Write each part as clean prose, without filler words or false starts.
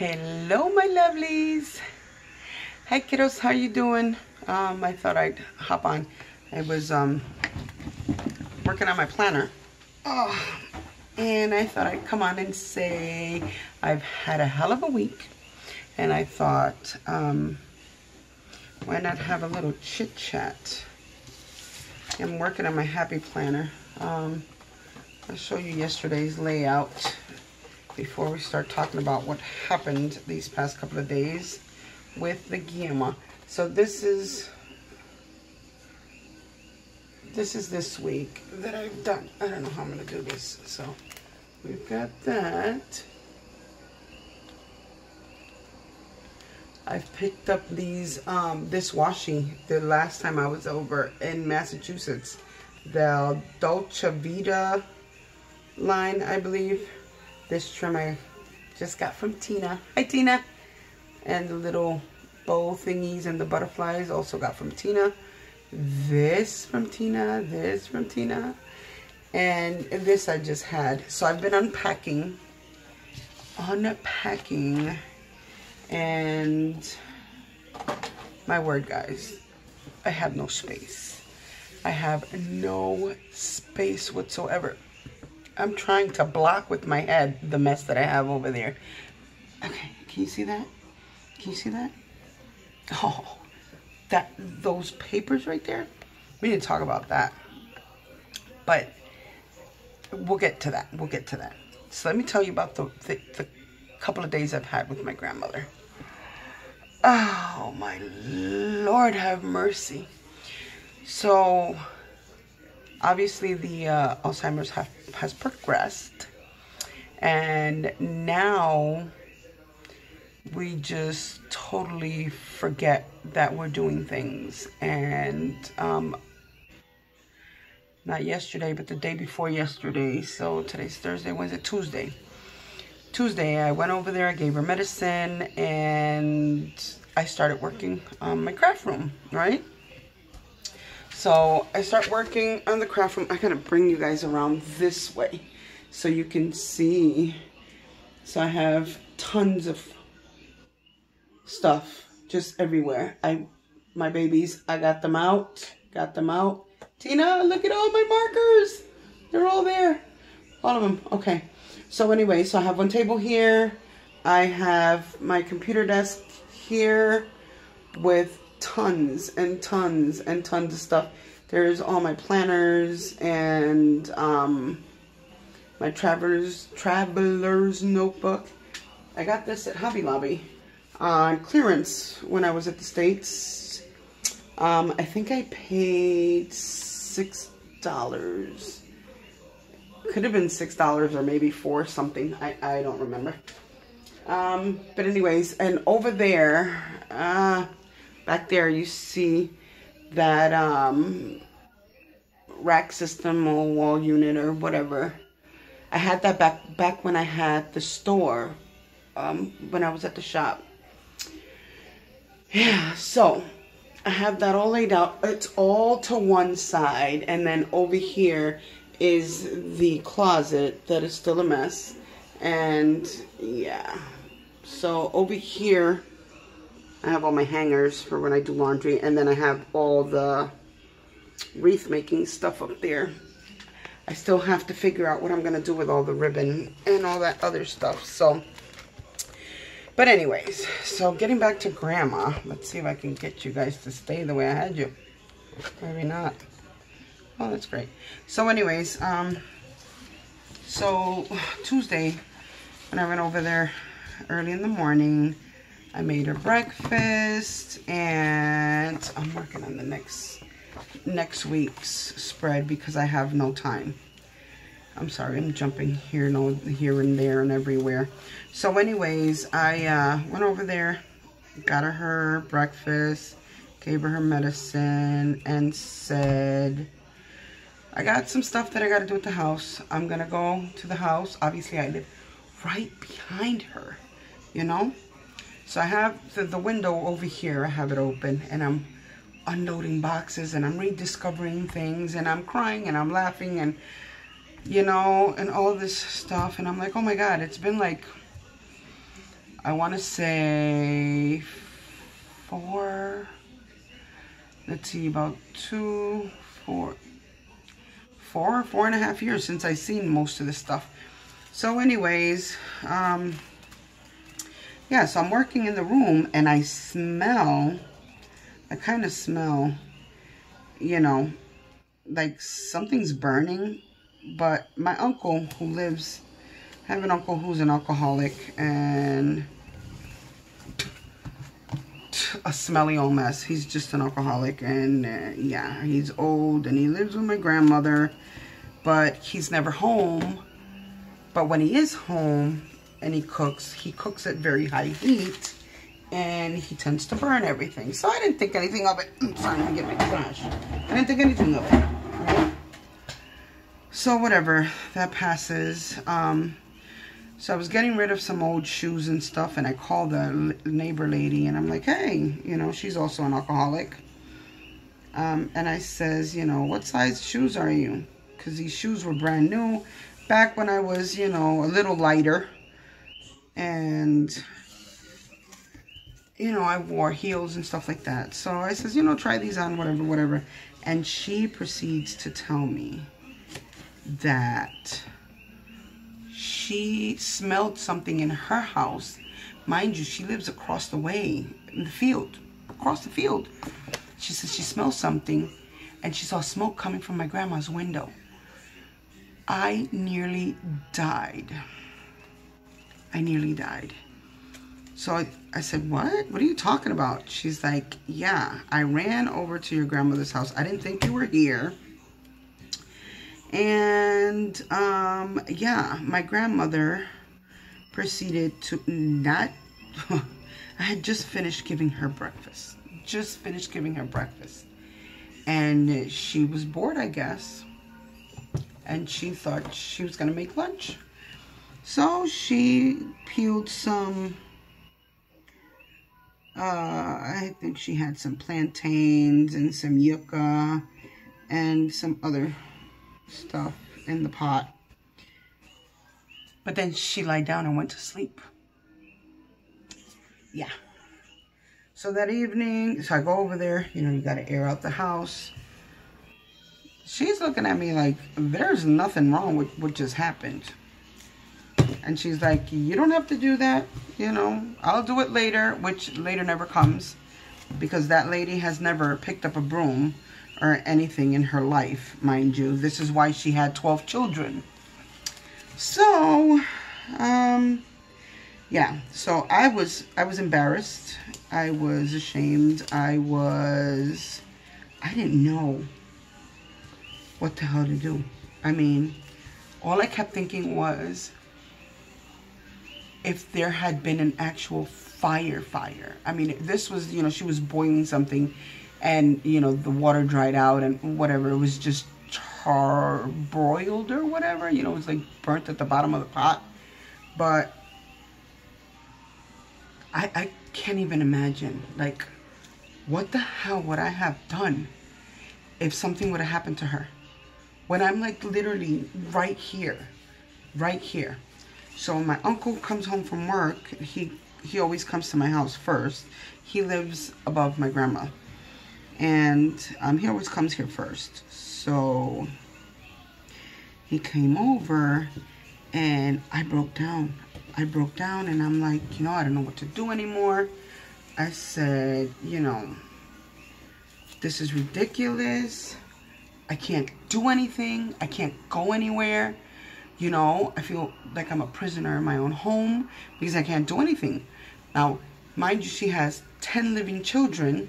Hello, my lovelies. Hi, kiddos. How you doing? I thought I'd hop on. I was working on my planner. And I thought I'd come on and say I've had a hell of a week. And I thought, why not have a little chit chat? I'm working on my happy planner. I'll show you yesterday's layout before we start talking about what happened these past couple of days with the Guillermo. So this is this week that I've done. I don't know how I'm gonna do this. So we've got that. I've picked up these this washi the last time I was over in Massachusetts. The Dolce Vita line, I believe. This trim I just got from Tina. Hi, Tina. And the little bow thingies and the butterflies also got from Tina. This from Tina. This from Tina. And this I just had. So I've been unpacking. And my word, guys, I have no space. I have no space whatsoever. I'm trying to block with my head the mess that I have over there. Okay, can you see that? Can you see that? Oh, those papers right there. We need to talk about that. But we'll get to that. We'll get to that. So let me tell you about the couple of days I've had with my grandmother. Oh, my Lord, have mercy. So obviously the Alzheimer's has progressed, and now we just totally forget that we're doing things. And not yesterday, but the day before yesterday, so today's Thursday, Wednesday, Tuesday I went over there, I gave her medicine, and I started working on my craft room, right? So I start working on the craft room. I gotta bring you guys around this way so you can see. So I have tons of stuff just everywhere. My babies, I got them out. Tina, look at all my markers. They're all there. All of them. Okay. So anyway, so I have one table here. I have my computer desk here with tons and tons and tons of stuff. There's all my planners and my traveler's notebook. I got this at Hobby Lobby on clearance when I was at the States. I think I paid $6. Could have been $6 or maybe $4 something. I don't remember. But anyways, and over there, back there, you see that rack system or wall unit or whatever. I had that back when I had the store, when I was at the shop. Yeah, so I have that all laid out. It's all to one side, and then over here is the closet that is still a mess. And yeah, so over here I have all my hangers for when I do laundry, and then I have all the wreath making stuff up there. I still have to figure out what I'm gonna do with all the ribbon and all that other stuff. So, but anyways, so getting back to Grandma, let's see if I can get you guys to stay the way I had you. Maybe not. Oh, that's great. So anyways, so Tuesday when I went over there early in the morning, I made her breakfast, and I'm working on the next week's spread because I have no time. I'm sorry, I'm jumping here and there and everywhere. So anyways, I went over there, got her breakfast, gave her medicine, and said, I got some stuff that I got to do at the house. I'm going to go to the house. Obviously, I live right behind her, you know? So I have the window over here. I have it open, and I'm unloading boxes, and I'm rediscovering things, and I'm crying, and I'm laughing, and, you know, and all this stuff. And I'm like, oh, my God, it's been like I want to say 4, let's see, about 4.5 years since I've seen most of this stuff. So anyways, yeah, so I'm working in the room and I kind of smell, you know, like something's burning. But my uncle who lives, I have an uncle who's an alcoholic and a smelly old mess. He's just an alcoholic, and yeah, he's old and he lives with my grandmother, but he's never home. But when he is home and he cooks at very high heat, and he tends to burn everything. So I didn't think anything of it. I'm trying to get my trash. I didn't think anything of it. Right? So whatever, that passes. So I was getting rid of some old shoes and stuff, and I called the neighbor lady, and I'm like, hey, you know, she's also an alcoholic. And I says, you know, what size shoes are you? Because these shoes were brand new back when I was, you know, a little lighter. And, you know, I wore heels and stuff like that. So I says, you know, try these on, whatever, whatever. And she proceeds to tell me that she smelled something in her house. Mind you, she lives across the way in the field, across the field. She says she smelled something and she saw smoke coming from my grandma's window. I nearly died. I nearly died. So I said, what? What are you talking about? She's like, yeah, I ran over to your grandmother's house. I didn't think you were here. And, yeah, my grandmother proceeded to not, I had just finished giving her breakfast. And she was bored, I guess. And she thought she was going to make lunch. So she peeled some, I think she had some plantains and some yucca and some other stuff in the pot. But then she lied down and went to sleep. Yeah. So that evening, so I go over there, you know, you got to air out the house. She's looking at me like, there's nothing wrong with what just happened. And she's like, you don't have to do that, you know, I'll do it later, which later never comes, because that lady has never picked up a broom or anything in her life, mind you. This is why she had 12 children. So, yeah, so I was embarrassed. I was ashamed. I didn't know what the hell to do. I mean, all I kept thinking was, if there had been an actual fire. I mean, this was, you know, she was boiling something and, you know, the water dried out and whatever. It was just charbroiled or whatever. You know, it was like burnt at the bottom of the pot. But I can't even imagine, like, what the hell would I have done if something would have happened to her? When I'm like literally right here. So my uncle comes home from work. He always comes to my house first. He lives above my grandma. And he always comes here first. So he came over and I broke down. And I'm like, you know, I don't know what to do anymore. I said, you know, this is ridiculous. I can't do anything. I can't go anywhere. You know, I feel like I'm a prisoner in my own home because I can't do anything. Now, mind you, she has 10 living children.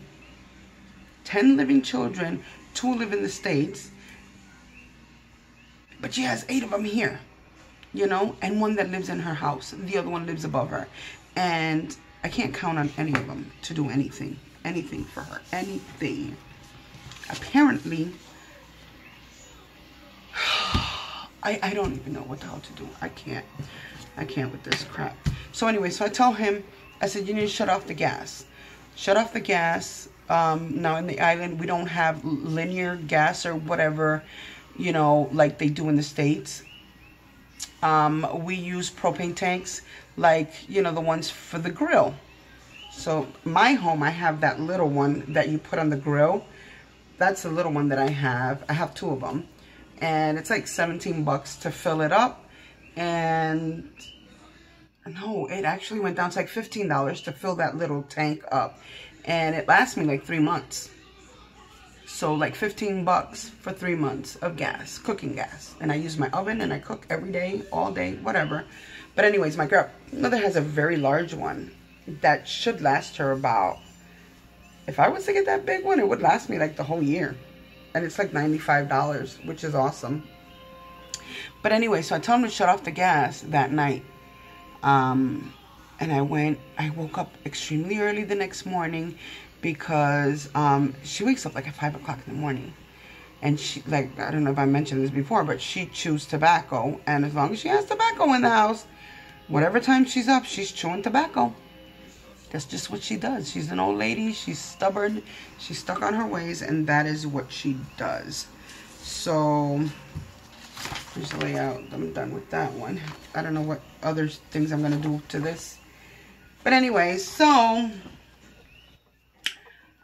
10 living children. 2 live in the States. But she has 8 of them here. You know, and 1 that lives in her house. The other one lives above her. And I can't count on any of them to do anything. Anything for her. Anything. Apparently, I don't even know what the hell to do. I can't with this crap. So anyway, so I tell him, I said, you need to shut off the gas. Shut off the gas. Now in the island, we don't have linear gas or whatever, you know, like they do in the States. we use propane tanks, like, you know, the ones for the grill. So my home, I have that little one that you put on the grill. That's the little one that I have. I have 2 of them. And it's like 17 bucks to fill it up. And no, it actually went down to like $15 to fill that little tank up. And it lasts me like 3 months. So like 15 bucks for 3 months of gas, cooking gas. And I use my oven and I cook every day, all day, whatever. But anyways, my grandmother has a very large one that should last her about, if I was to get that big one, it would last me like the whole year. And it's like $95, which is awesome. But anyway, so I told him to shut off the gas that night. And I woke up extremely early the next morning because she wakes up like at 5 o'clock in the morning. And she, like, I don't know if I mentioned this before, but she chews tobacco. And as long as she has tobacco in the house, whatever time she's up, she's chewing tobacco. That's just what she does. She's an old lady. She's stubborn. She's stuck on her ways, and that is what she does. So here's the layout. I'm done with that one. I don't know what other things I'm going to do to this. But anyway, so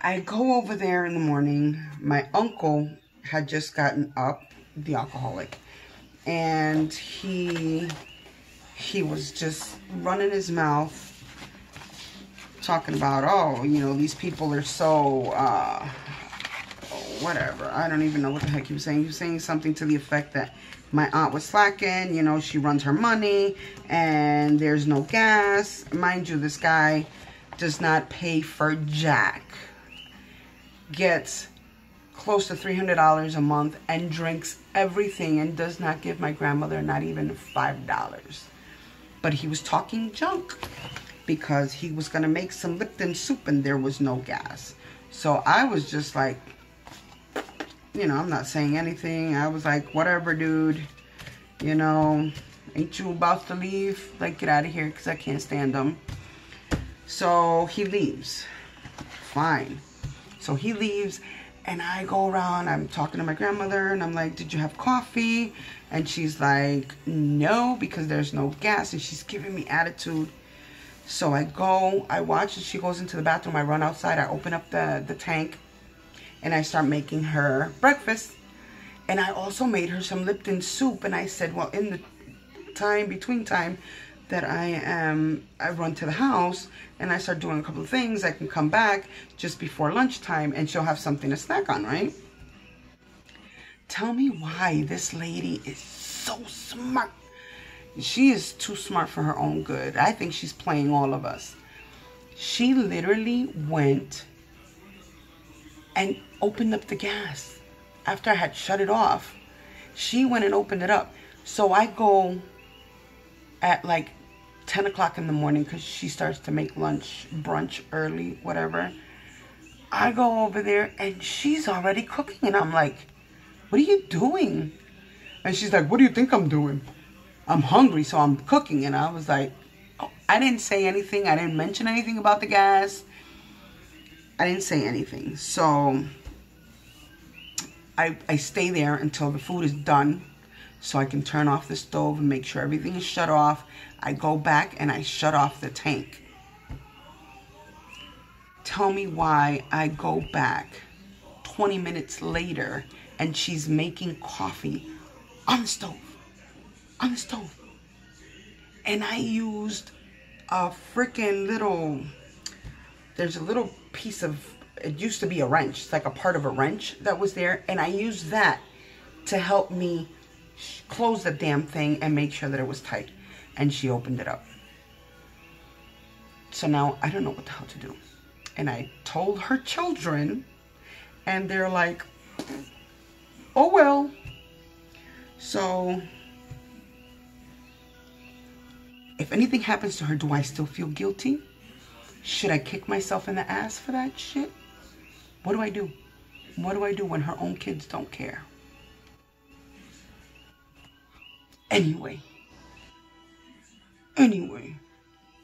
I go over there in the morning. My uncle had just gotten up, the alcoholic, and he was just running his mouth, talking about, oh, you know, these people are so, whatever. I don't even know what the heck he was saying. He was saying something to the effect that my aunt was slacking, you know, she runs her money, and there's no gas. Mind you, this guy does not pay for jack. Gets close to $300 a month and drinks everything and does not give my grandmother not even $5. But he was talking junk because he was going to make some Lipton soup and there was no gas. So I was just like, you know, I'm not saying anything. I was like, whatever, dude. You know, ain't you about to leave? Like, get out of here because I can't stand him. So he leaves. Fine. So he leaves and I go around. I'm talking to my grandmother and I'm like, did you have coffee? And she's like, no, because there's no gas. And she's giving me attitude. So I go, I watch as she goes into the bathroom. I run outside. I open up the tank. And I start making her breakfast. And I also made her some Lipton soup. And I said, well, in the between time that I run to the house and I start doing a couple of things, I can come back just before lunchtime and she'll have something to snack on, right? Tell me why this lady is so smart. She is too smart for her own good. I think she's playing all of us. She literally went and opened up the gas after I had shut it off. She went and opened it up. So I go at like 10 o'clock in the morning because she starts to make brunch early, whatever. I go over there and she's already cooking and I'm like, what are you doing? And she's like, what do you think I'm doing? I'm hungry, so I'm cooking. And I was like, oh, I didn't say anything. I didn't mention anything about the gas. I didn't say anything. So I stay there until the food is done so I can turn off the stove and make sure everything is shut off. I go back and I shut off the tank. Tell me why I go back 20 minutes later and she's making coffee on the stove. On the stove. And I used a freaking little, there's a little piece of, it used to be a wrench. It's like a part of a wrench that was there. And I used that to help me close the damn thing and make sure that it was tight. And she opened it up. So now I don't know what the hell to do. And I told her children and they're like, oh well. So if anything happens to her, do I still feel guilty? Should I kick myself in the ass for that shit? What do I do? What do I do when her own kids don't care? Anyway.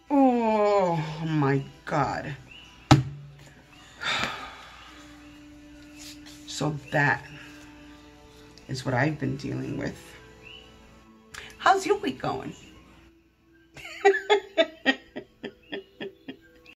Oh my God. So that is what I've been dealing with. How's your week going?